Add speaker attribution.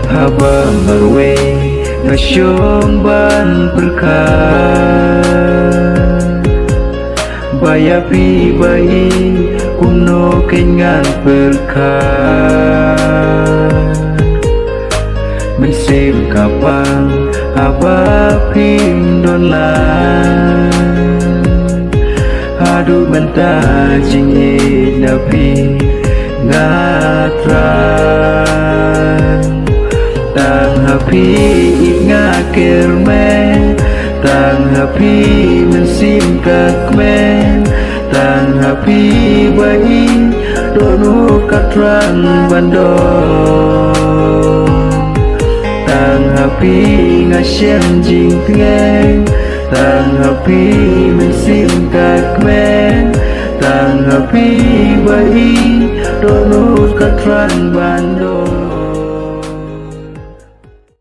Speaker 1: haba marwe ngasyong ban perkah bayapi bayi kumno kengan perkah mensim kapang haba pindolan hadu benta jingi nabi ngatran tang hapi ngakirmen tang hapi mensim kakmen tang hapi bayi donu katran bandong tang hapi ngasyen jing tieng tang hapi mensim kakmen tang hapi bayi donu katran bandong